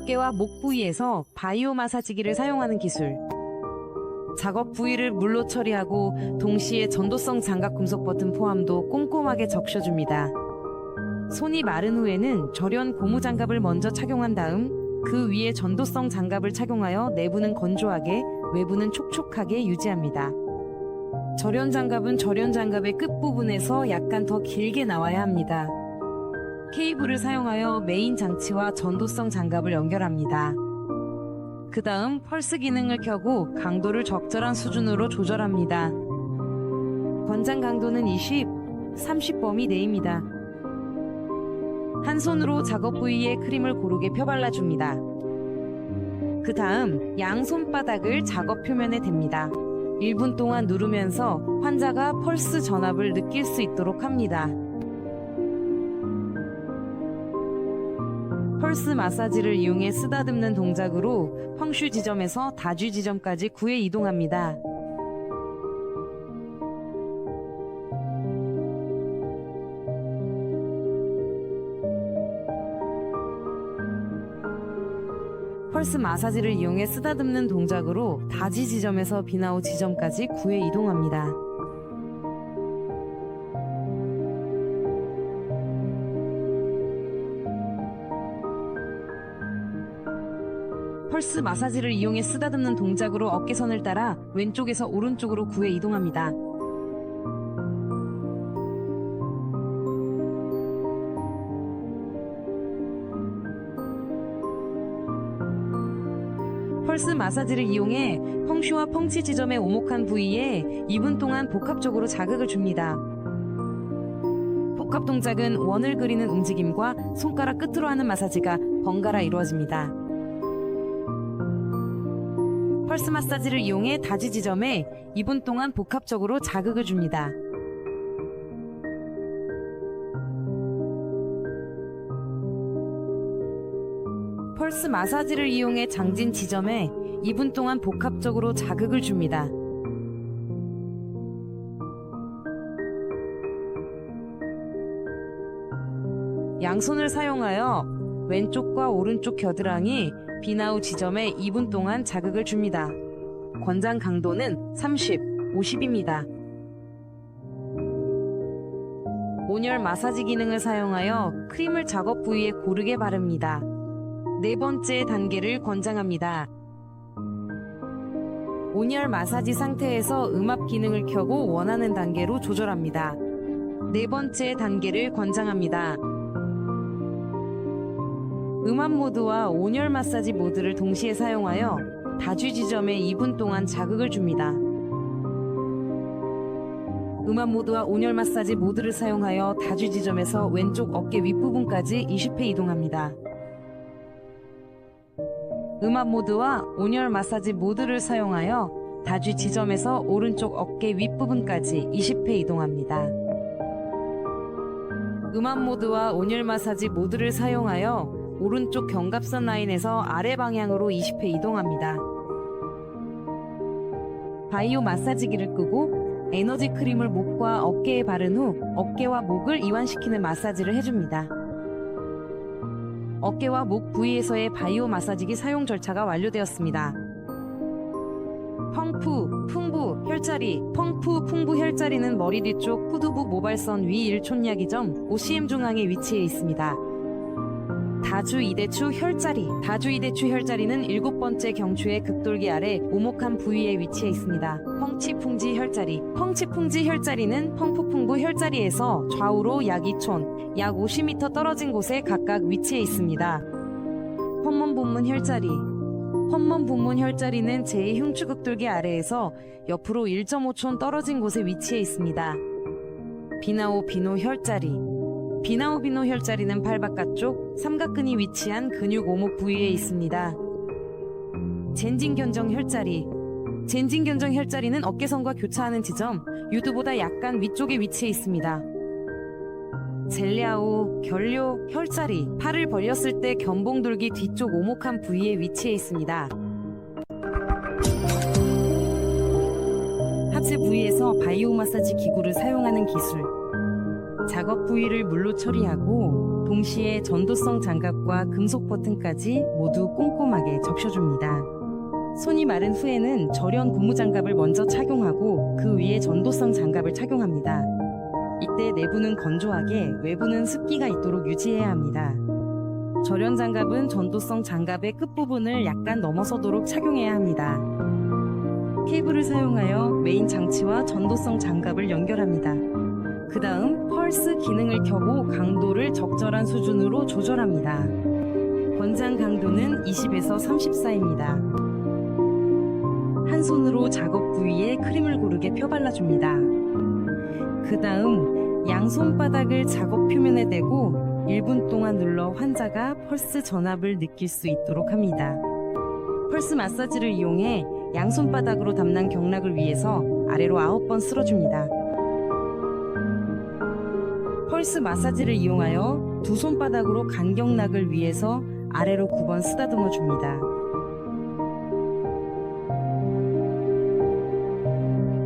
어깨와 목 부위에서 바이오 마사지기를 사용하는 기술. 작업 부위를 물로 처리하고 동시에 전도성 장갑 금속 버튼 포함도 꼼꼼하게 적셔줍니다. 손이 마른 후에는 절연 고무 장갑을 먼저 착용한 다음 그 위에 전도성 장갑을 착용하여 내부는 건조하게, 외부는 촉촉하게 유지합니다. 절연 장갑은 절연 장갑의 끝부분에서 약간 더 길게 나와야 합니다. 케이블을 사용하여 메인 장치와 전도성 장갑을 연결합니다. 그 다음 펄스 기능을 켜고 강도를 적절한 수준으로 조절합니다. 권장 강도는 20, 30 범위 내입니다. 한 손으로 작업 부위에 크림을 고르게 펴발라줍니다. 그 다음 양손바닥을 작업 표면에 댑니다. 1분 동안 누르면서 환자가 펄스 전압을 느낄 수 있도록 합니다. 펄스 마사지를 이용해 쓰다듬는 동작으로 펑슈 지점에서 다쥐 지점까지 9회 이동합니다. 펄스 마사지를 이용해 쓰다듬는 동작으로 다지 지점에서 비나우 지점까지 9회 이동합니다. 펄스 마사지를 이용해 쓰다듬는 동작으로 어깨선을 따라 왼쪽에서 오른쪽으로 9회 이동합니다. 펄스 마사지를 이용해 펑슈와 펑치 지점의 오목한 부위에 2분 동안 복합적으로 자극을 줍니다. 복합 동작은 원을 그리는 움직임과 손가락 끝으로 하는 마사지가 번갈아 이루어집니다. 펄스 마사지를 이용해 다지 지점에 2분 동안 복합적으로 자극을 줍니다. 펄스 마사지를 이용해 장진 지점에 2분 동안 복합적으로 자극을 줍니다. 양손을 사용하여 왼쪽과 오른쪽 겨드랑이, 비나우 지점에 2분 동안 자극을 줍니다. 권장 강도는 30, 50입니다. 온열 마사지 기능을 사용하여 크림을 작업 부위에 고르게 바릅니다. 네 번째 단계를 권장합니다. 온열 마사지 상태에서 음압 기능을 켜고 원하는 단계로 조절합니다. 네 번째 단계를 권장합니다. 음압 모드와 온열 마사지 모드를 동시에 사용하여 다쥐 지점에 2분 동안 자극을 줍니다. 음압 모드와 온열 마사지 모드를 사용하여 다쥐 지점에서 왼쪽 어깨 윗부분까지 20회 이동합니다. 음압 모드와 온열 마사지 모드를 사용하여 다쥐 지점에서 오른쪽 어깨 윗부분까지 20회 이동합니다. 음압 모드와 온열 마사지 모드를 사용하여 오른쪽 견갑선 라인에서 아래 방향으로 20회 이동합니다. 바이오 마사지기를 끄고 에너지 크림을 목과 어깨에 바른 후 어깨와 목을 이완시키는 마사지를 해줍니다. 어깨와 목 부위에서의 바이오 마사지기 사용 절차가 완료되었습니다. 펑푸, 풍부, 혈자리. 펑푸, 풍부, 혈자리는 머리 뒤쪽 후두부 모발선 위 1촌야기 점 OCM 중앙에 위치해 있습니다. 다주 이대추 혈자리. 다주 이대추 혈자리는 7번째 경추의 극돌기 아래 오목한 부위에 위치해 있습니다. 펑치풍지 혈자리. 펑치풍지 혈자리는 펑푸풍부 혈자리에서 좌우로 약 2촌, 약 50m 떨어진 곳에 각각 위치해 있습니다. 헛먼분문 혈자리. 헛먼분문 혈자리는 제2흉추 극돌기 아래에서 옆으로 1.5촌 떨어진 곳에 위치해 있습니다. 비나오 비노 혈자리. 비나오 비노 혈자리는 팔 바깥쪽 삼각근이 위치한 근육 오목 부위에 있습니다. 젠진견정 혈자리. 젠진견정 혈자리는 어깨선과 교차하는 지점, 유두보다 약간 위쪽에 위치해 있습니다. 젤리아오, 결뇨, 혈자리. 팔을 벌렸을 때 견봉돌기 뒤쪽 오목한 부위에 위치해 있습니다. 하체 부위에서 바이오 마사지 기구를 사용하는 기술. 작업 부위를 물로 처리하고 동시에 전도성 장갑과 금속 버튼까지 모두 꼼꼼하게 적셔줍니다. 손이 마른 후에는 절연 고무장갑을 먼저 착용하고 그 위에 전도성 장갑을 착용합니다. 이때 내부는 건조하게 외부는 습기가 있도록 유지해야 합니다. 절연 장갑은 전도성 장갑의 끝부분을 약간 넘어서도록 착용해야 합니다. 케이블을 사용하여 메인 장치와 전도성 장갑을 연결합니다. 그 다음 펄스 기능을 켜고 강도를 적절한 수준으로 조절합니다. 권장 강도는 20에서 34입니다. 한 손으로 작업 부위에 크림을 고르게 펴발라줍니다. 그 다음 양손바닥을 작업 표면에 대고 1분 동안 눌러 환자가 펄스 전압을 느낄 수 있도록 합니다. 펄스 마사지를 이용해 양손바닥으로 담난 경락을 위해서 아래로 9번 쓸어줍니다. 펄스 마사지를 이용하여 두 손바닥으로 간경락을 위해서 아래로 9번 쓰다듬어 줍니다.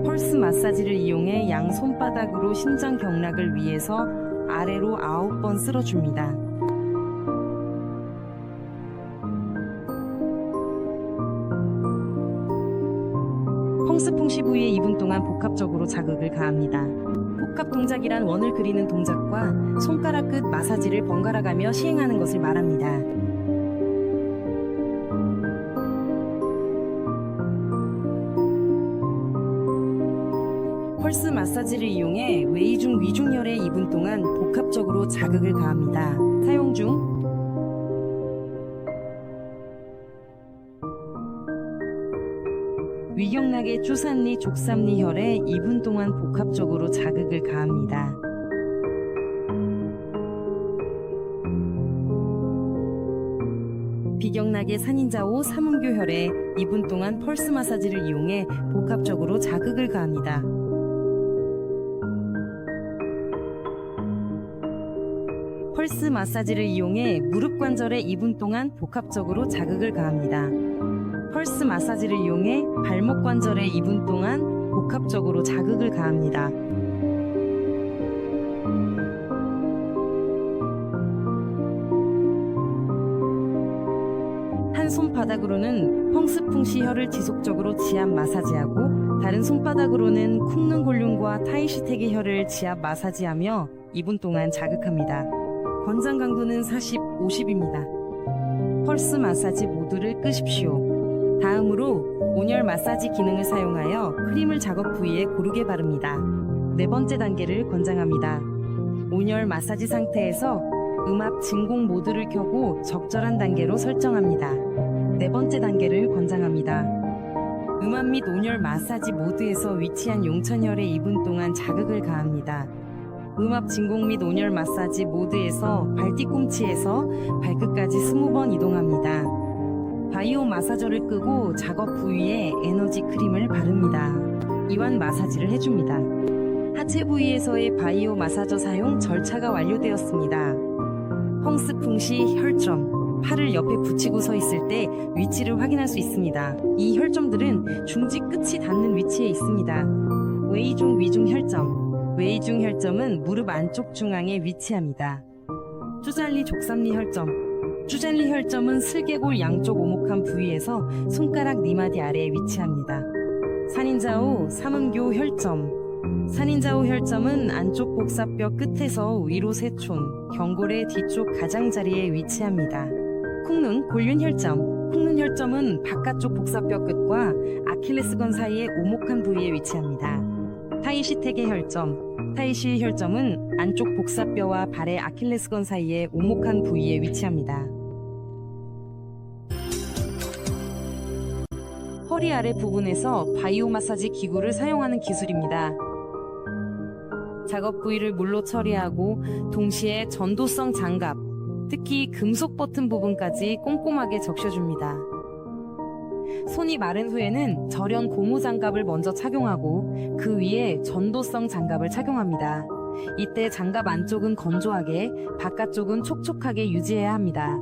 펄스 마사지를 이용해 양 손바닥으로 심장 경락을 위해서 아래로 9번 쓸어줍니다. 펑스풍시 부위에 2분 동안 복합적으로 자극을 가합니다. 복합 동작이란 원을 그리는 동작과 손가락 끝 마사지를 번갈아 가며 시행하는 것을 말합니다. 펄스 마사지를 이용해 외이중 위중혈에 2분 동안 복합적으로 자극을 가합니다. 사용 중. 위경락의 주산리 족삼리 혈에 2분 동안 복합적으로 자극을 가합니다. 비경락의 산인자오 삼음교 혈에 2분 동안 펄스 마사지를 이용해 복합적으로 자극을 가합니다. 펄스 마사지를 이용해 무릎 관절에 2분 동안 복합적으로 자극을 가합니다. 펄스 마사지를 이용해 발목 관절에 2분 동안 복합적으로 자극을 가합니다. 한 손바닥으로는 펑스풍시 혈을 지속적으로 지압 마사지하고 다른 손바닥으로는 쿵눈골륜과 타이시테게 혈을 지압 마사지하며 2분 동안 자극합니다. 권장 강도는 40, 50입니다. 펄스 마사지 모두를 끄십시오. 다음으로 온열 마사지 기능을 사용하여 크림을 작업 부위에 고르게 바릅니다. 네 번째 단계를 권장합니다. 온열 마사지 상태에서 음압 진공 모드를 켜고 적절한 단계로 설정합니다. 네 번째 단계를 권장합니다. 음압 및 온열 마사지 모드에서 위치한 용천혈에 2분 동안 자극을 가합니다. 음압 진공 및 온열 마사지 모드에서 발 뒤꿈치에서 발끝까지 20번 이동합니다. 바이오 마사저를 끄고 작업 부위에 에너지 크림을 바릅니다. 이완 마사지를 해줍니다. 하체 부위에서의 바이오 마사저 사용 절차가 완료되었습니다. 펑스풍시 혈점, 팔을 옆에 붙이고 서 있을 때 위치를 확인할 수 있습니다. 이 혈점들은 중지 끝이 닿는 위치에 있습니다. 외이중 위중 혈점, 외이중 혈점은 무릎 안쪽 중앙에 위치합니다. 주잔리 족삼리 혈점, 주잔리 혈점은 슬개골 양쪽 오목한 부위에서 손가락 니마디 아래에 위치합니다. 산인자오 삼음교 혈점, 산인자오 혈점은 안쪽 복사뼈 끝에서 위로 3촌, 경골의 뒤쪽 가장자리에 위치합니다. 쿵눈 골륜 혈점, 쿵눈 혈점은 바깥쪽 복사뼈 끝과 아킬레스건 사이의 오목한 부위에 위치합니다. 타이시테게 혈점, 타이시 혈점은 안쪽 복사뼈와 발의 아킬레스건 사이의 오목한 부위에 위치합니다. 허리 아래 부분에서 바이오 마사지 기구를 사용하는 기술입니다. 작업 부위를 물로 처리하고 동시에 전도성 장갑, 특히 금속 버튼 부분까지 꼼꼼하게 적셔줍니다. 손이 마른 후에는 절연 고무 장갑을 먼저 착용하고 그 위에 전도성 장갑을 착용합니다. 이때 장갑 안쪽은 건조하게, 바깥쪽은 촉촉하게 유지해야 합니다.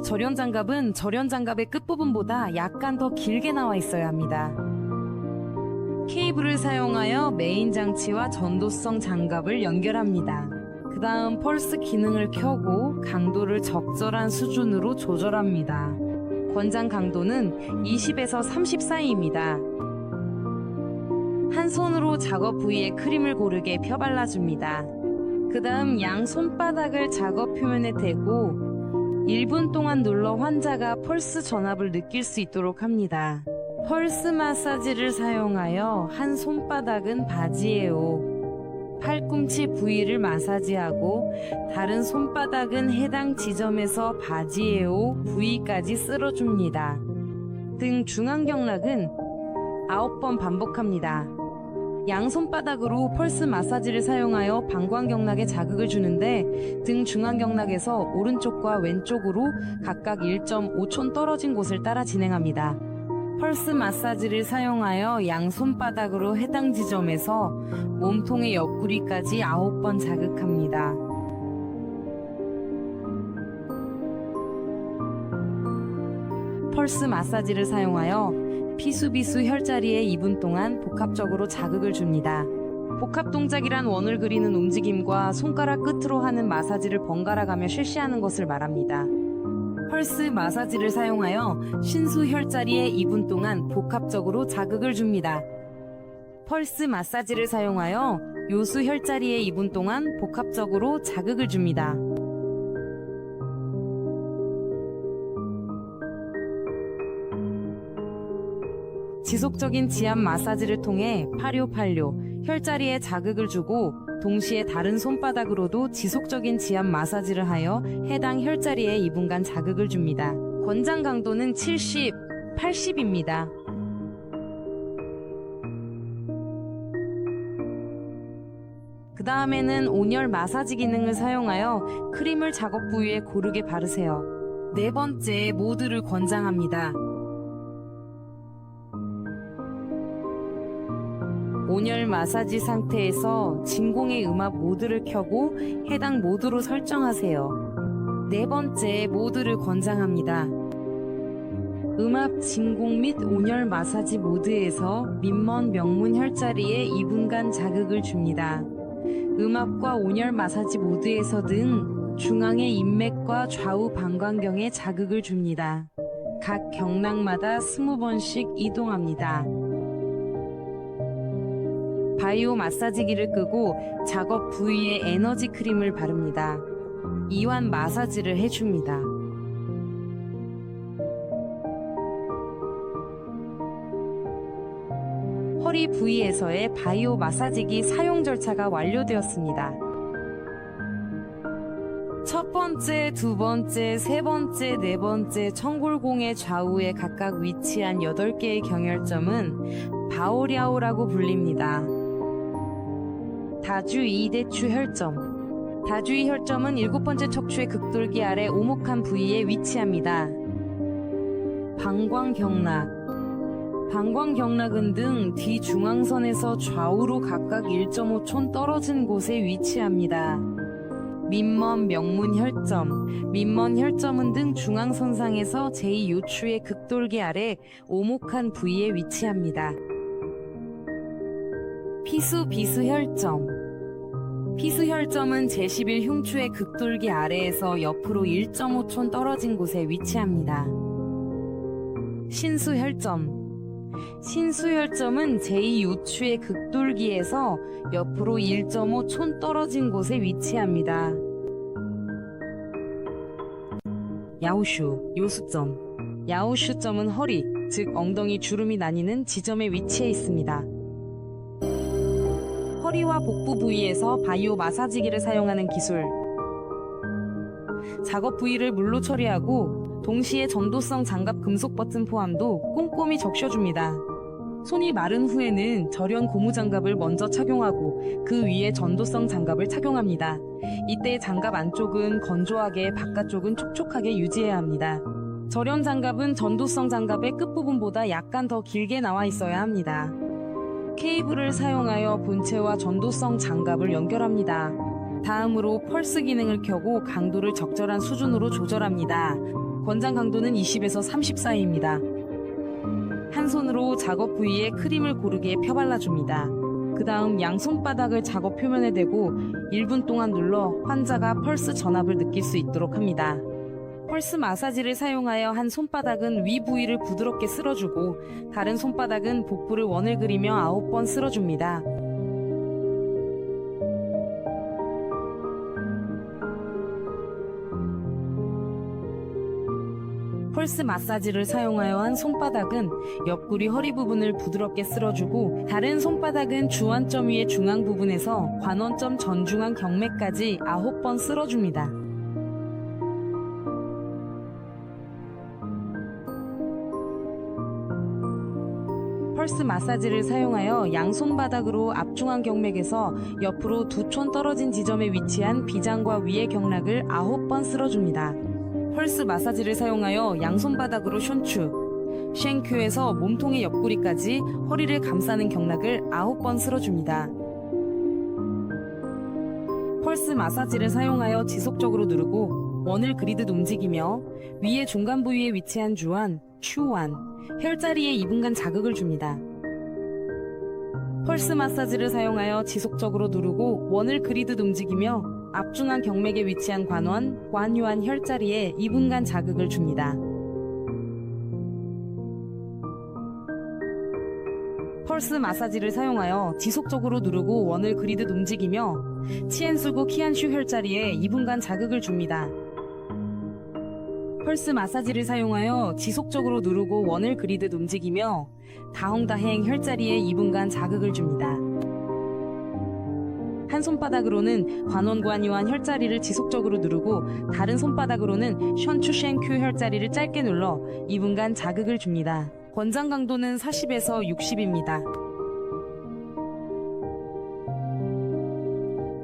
절연 장갑은 절연 장갑의 끝부분보다 약간 더 길게 나와 있어야 합니다. 케이블을 사용하여 메인 장치와 전도성 장갑을 연결합니다. 그 그 다음 펄스 기능을 켜고 강도를 적절한 수준으로 조절합니다. 권장 강도는 20에서 30 사이입니다. 한 손으로 작업 부위에 크림을 고르게 펴발라줍니다. 그 다음 양 손바닥을 작업 표면에 대고 1분 동안 눌러 환자가 펄스 전압을 느낄 수 있도록 합니다. 펄스 마사지를 사용하여 한 손바닥은 바지에오, 팔꿈치 부위를 마사지하고 다른 손바닥은 해당 지점에서 바지에오 부위까지 쓸어줍니다. 등 중앙경락은 9번 반복합니다. 양손바닥으로 펄스 마사지를 사용하여 방광경락에 자극을 주는데 등 중앙경락에서 오른쪽과 왼쪽으로 각각 1.5촌 떨어진 곳을 따라 진행합니다. 펄스 마사지를 사용하여 양손바닥으로 해당 지점에서 몸통의 옆구리까지 9번 자극합니다. 펄스 마사지를 사용하여 피수비수 혈자리에 2분 동안 복합적으로 자극을 줍니다. 복합 동작이란 원을 그리는 움직임과 손가락 끝으로 하는 마사지를 번갈아 가며 실시하는 것을 말합니다. 펄스 마사지를 사용하여 신수 혈자리에 2분 동안 복합적으로 자극을 줍니다. 펄스 마사지를 사용하여 요수 혈자리에 2분 동안 복합적으로 자극을 줍니다. 지속적인 지압 마사지를 통해 파뇨 혈자리에 자극을 주고 동시에 다른 손바닥으로도 지속적인 지압 마사지를 하여 해당 혈자리에 2분간 자극을 줍니다. 권장 강도는 70, 80입니다. 그 다음에는 온열 마사지 기능을 사용하여 크림을 작업 부위에 고르게 바르세요. 네 번째, 모드를 권장합니다. 온열 마사지 상태에서 진공의 음압 모드를 켜고 해당 모드로 설정하세요. 네 번째, 모드를 권장합니다. 음압 진공 및 온열 마사지 모드에서 민먼 명문 혈자리에 2분간 자극을 줍니다. 음압과 온열 마사지 모드에서는 중앙의 인맥과 좌우 방광경에 자극을 줍니다. 각 경락마다 20번씩 이동합니다. 바이오 마사지기를 끄고 작업 부위에 에너지 크림을 바릅니다. 이완 마사지를 해줍니다. 허리 부위에서의 바이오 마사지기 사용 절차가 완료되었습니다. 첫 번째, 두 번째, 세 번째, 네 번째 청골공의 좌우에 각각 위치한 8개의 경혈점은 바오랴오라고 불립니다. 다주이대추 혈점. 다주이 혈점은 7번째 척추의 극돌기 아래 오목한 부위에 위치합니다. 방광경락. 방광경락은 등 뒤중앙선에서 좌우로 각각 1.5촌 떨어진 곳에 위치합니다. 민먼 명문 혈점. 민먼 혈점은 등 중앙선상에서 제2요추의 극돌기 아래 오목한 부위에 위치합니다. 피수 혈점. 피수 혈점은 제11 흉추의 극돌기 아래에서 옆으로 1.5촌 떨어진 곳에 위치합니다. 신수 혈점. 신수 혈점은 제2요추의 극돌기에서 옆으로 1.5촌 떨어진 곳에 위치합니다. 야오슈, 요수점. 야오슈점은 허리, 즉 엉덩이 주름이 나뉘는 지점에 위치해 있습니다. 허리와 복부 부위에서 바이오 마사지기를 사용하는 기술. 작업 부위를 물로 처리하고 동시에 전도성 장갑 금속 버튼 포함도 꼼꼼히 적셔줍니다. 손이 마른 후에는 절연 고무 장갑을 먼저 착용하고 그 위에 전도성 장갑을 착용합니다. 이때 장갑 안쪽은 건조하게 바깥쪽은 촉촉하게 유지해야 합니다. 절연 장갑은 전도성 장갑의 끝부분보다 약간 더 길게 나와 있어야 합니다. 케이블을 사용하여 본체와 전도성 장갑을 연결합니다. 다음으로 펄스 기능을 켜고 강도를 적절한 수준으로 조절합니다. 권장 강도는 20에서 30 사이입니다. 한 손으로 작업 부위에 크림을 고르게 펴발라줍니다. 그 다음 양손바닥을 작업 표면에 대고 1분 동안 눌러 환자가 펄스 전압을 느낄 수 있도록 합니다. 펄스 마사지를 사용하여 한 손바닥은 위 부위를 부드럽게 쓸어주고 다른 손바닥은 복부를 원을 그리며 9번 쓸어줍니다. 펄스 마사지를 사용하여 한 손바닥은 옆구리 허리 부분을 부드럽게 쓸어주고 다른 손바닥은 주안점 위의 중앙 부분에서 관원점 전중앙 경맥까지 9번 쓸어줍니다. 펄스 마사지를 사용하여 양손바닥으로 앞중앙 경맥에서 옆으로 2촌 떨어진 지점에 위치한 비장과 위의 경락을 9번 쓸어줍니다. 펄스 마사지를 사용하여 양손바닥으로 션추, 쉔큐에서 몸통의 옆구리까지 허리를 감싸는 경락을 9번 쓸어줍니다. 펄스 마사지를 사용하여 지속적으로 누르고 원을 그리듯 움직이며 위의 중간 부위에 위치한 주안, 추완, 혈자리에 2분간 자극을 줍니다. 펄스 마사지를 사용하여 지속적으로 누르고 원을 그리듯 움직이며 앞중앙 경맥에 위치한 관원, 관유한 혈자리에 2분간 자극을 줍니다. 펄스 마사지를 사용하여 지속적으로 누르고 원을 그리듯 움직이며 치엔수구 키안슈 혈자리에 2분간 자극을 줍니다. 펄스 마사지를 사용하여 지속적으로 누르고 원을 그리듯 움직이며 다홍다행 혈자리에 2분간 자극을 줍니다. 한 손바닥으로는 관원관유한 혈자리를 지속적으로 누르고 다른 손바닥으로는 션추쉔큐 혈자리를 짧게 눌러 2분간 자극을 줍니다. 권장 강도는 40에서 60입니다.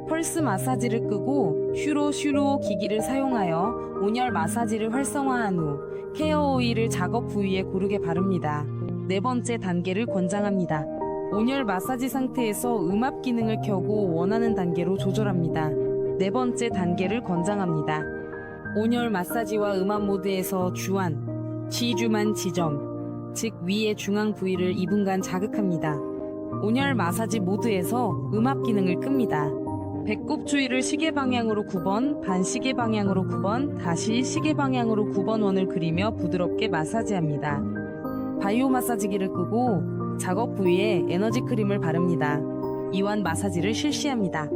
펄스 마사지를 끄고 슈로 기기를 사용하여 온열 마사지를 활성화한 후 케어 오일을 작업 부위에 고르게 바릅니다. 네 번째 단계를 권장합니다. 온열 마사지 상태에서 음압 기능을 켜고 원하는 단계로 조절합니다. 네 번째 단계를 권장합니다. 온열 마사지와 음압 모드에서 주안, 지주만 지점, 즉 위의 중앙 부위를 2분간 자극합니다. 온열 마사지 모드에서 음압 기능을 끕니다. 배꼽 주위를 시계 방향으로 9번, 반시계 방향으로 9번, 다시 시계 방향으로 9번 원을 그리며 부드럽게 마사지합니다. 바이오 마사지기를 끄고 작업 부위에 에너지 크림을 바릅니다. 이완 마사지를 실시합니다.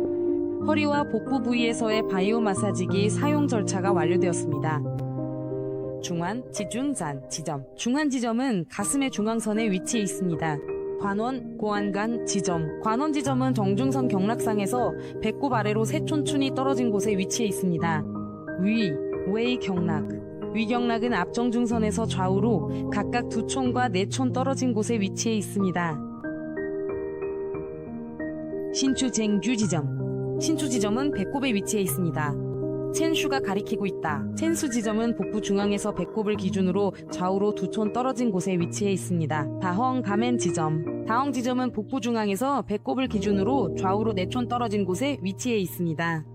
허리와 복부 부위에서의 바이오 마사지기 사용 절차가 완료되었습니다. 중환, 지중잔, 지점. 중환 지점은 가슴의 중앙선에 위치해 있습니다. 관원, 고안간, 지점. 관원 지점은 정중선 경락상에서 배꼽 아래로 3촌춘이 떨어진 곳에 위치해 있습니다. 외 경락. 위 경락은 앞정중선에서 좌우로 각각 2촌과 4촌 떨어진 곳에 위치해 있습니다. 신추쟁주 지점. 신추 지점은 배꼽에 위치해 있습니다. 첸슈가 가리키고 있다. 첸수 지점은 복부 중앙에서 배꼽을 기준으로 좌우로 2촌 떨어진 곳에 위치해 있습니다. 다헝 가멘 지점. 다헝 지점은 복부 중앙에서 배꼽을 기준으로 좌우로 4촌 떨어진 곳에 위치해 있습니다.